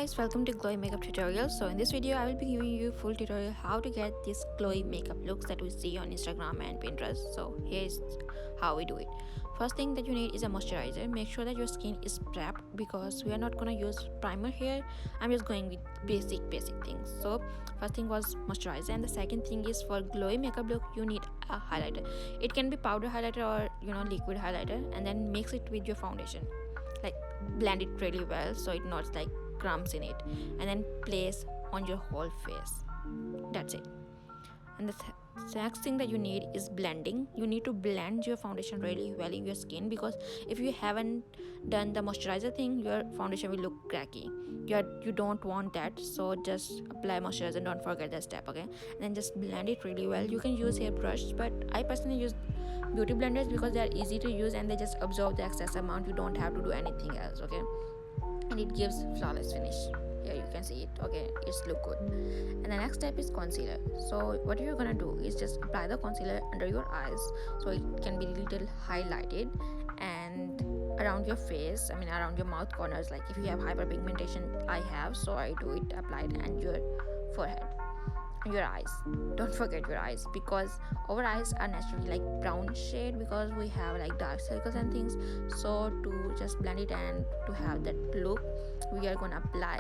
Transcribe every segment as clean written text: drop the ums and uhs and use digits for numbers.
guys, welcome to Glowy makeup tutorial. So in this video I will be giving you a full tutorial how to get these glowy makeup looks that we see on Instagram and Pinterest. So here's how we do it. First thing that you need is a moisturizer. Make sure that your skin is prepped because we are not gonna use primer here. I'm just going with basic things. So first thing was moisturizer, and the second thing is for glowy makeup look you need a highlighter. It can be powder highlighter or liquid highlighter, and then mix it with your foundation. Like blend it really well so it not like crumbs in it, and then place on your whole face. That's it. And the next thing that you need is blending. You need to blend your foundation really well in your skin, because if you haven't done the moisturizer thing, your foundation will look cracky. You don't want that, so just apply moisturizer, don't forget that step. Okay, and then just blend it really well. You can use hairbrush, but I personally use beauty blenders because they are easy to use and they just absorb the excess amount. You don't have to do anything else. Okay, and it gives flawless finish. Here you can see it. Okay, it's look good. And the next step is concealer. So what you're gonna do is just apply the concealer under your eyes so it can be a little highlighted, and around your face, around your mouth corners. Like if you have hyperpigmentation, I have, so I do it applied, and your forehead, your eyes. Don't forget your eyes, because our eyes are naturally like brown shade because we have like dark circles and things. So to just blend it and to have that look, we are gonna apply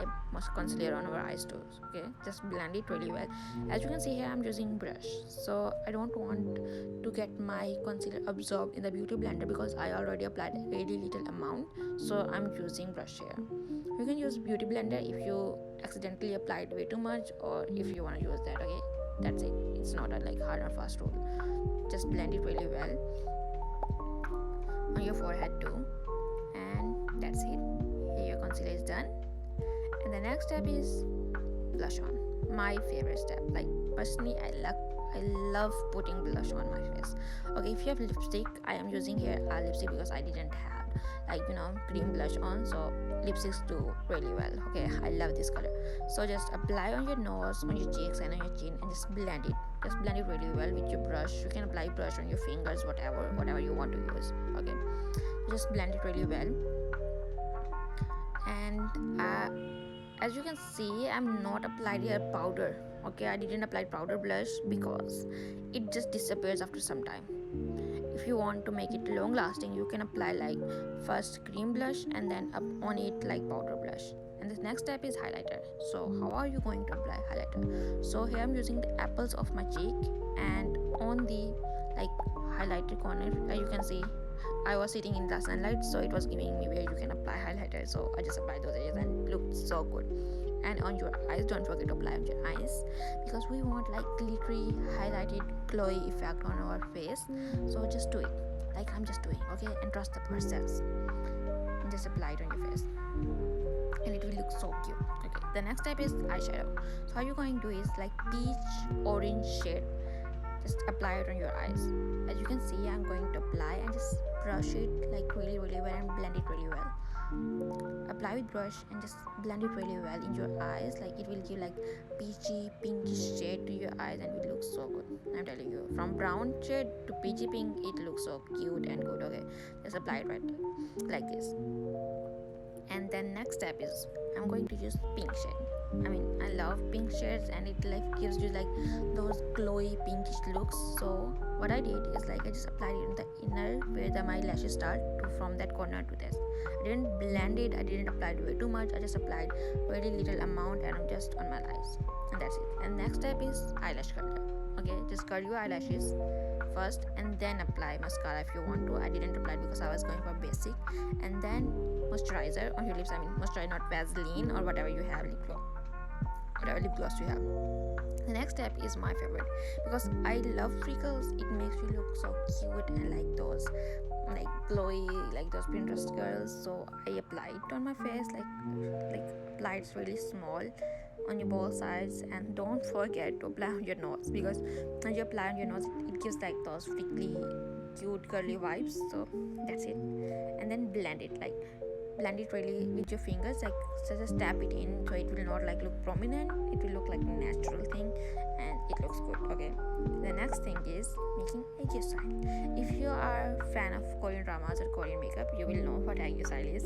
concealer on our eyes too. Okay, just blend it really well. As you can see here, I'm using brush, so I don't want to get my concealer absorbed in the beauty blender because I already applied a really little amount, so I'm using brush here. You can use beauty blender if you accidentally applied way too much, or if you want to use that. Okay, that's it. It's not a like hard or fast rule. Just blend it really well on your forehead too, and that's it. Here your concealer is done, and the next step is blush on. My favorite step. Like personally, I love putting blush on my face. Okay, if you have lipstick, I am using here a lipstick because I didn't have cream blush on, so lipsticks do really well. Okay, I love this color. So just apply on your nose, on your cheeks, and on your chin, and just blend it really well with your brush. You can apply brush on your fingers, whatever you want to use. Okay, just blend it really well. And as you can see, I'm not applied here powder. Okay, I didn't apply powder blush because it just disappears after some time. If you want to make it long lasting, you can apply like first cream blush and then up on it like powder blush. And the next step is highlighter. So how are you going to apply highlighter? So here I'm using the apples of my cheek, and on the like highlighted corner, you can see I was sitting in the sunlight, so it was giving me where you can apply highlighter. So I just applied those areas and it looked so good. And on your eyes, don't forget to apply on your eyes because we want like glittery, highlighted, glowy effect on our face. So just do it like I'm just doing. Okay, and trust the process. And just apply it on your face, and it will look so cute. Okay, the next step is eyeshadow. So how you're going to do is like peach orange shade. Just apply it on your eyes. As you can see, I'm going to apply and just brush it like really well and blend it really well. Apply with brush and just blend it really well in your eyes. Like it will give like peachy pinkish shade to your eyes, and it looks so good. I'm telling you, from brown shade to peachy pink, it looks so cute and good. Okay, just apply it right like this. And then next step is I'm going to use pink shade. I love pink shades, and it like gives you like those glowy pinkish looks. So what I did is like I just applied it in the inner where my lashes start to, from that corner to this. I didn't blend it, I didn't apply it way too much. I just applied very little amount, and I'm just on my eyes, and that's it. And next step is eyelash curler. Okay, just curl your eyelashes first and then apply mascara if you want to. I didn't apply it because I was going for basic. And then moisturizer on your lips. Moisturizer, not Vaseline or whatever you have, whatever lip gloss you have. The next step is my favorite because I love freckles. It makes you look so cute and like those like glowy, like those Pinterest girls. So I apply it on my face, like apply it really small on your both sides, and don't forget to apply on your nose, because when you apply on your nose, it gives like those freckly, cute, curly vibes. So that's it. And then blend it really with your fingers, like so just tap it in so it will not like look prominent. It will look like a natural thing, and it looks good. Okay, the next thing is making aegyo style. If you are a fan of Korean dramas or Korean makeup, you will know what aegyo style is.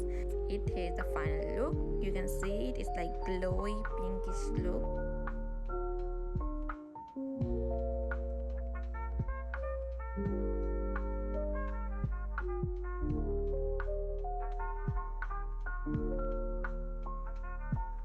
it is the final look. You can see it is like glowy pinkish look.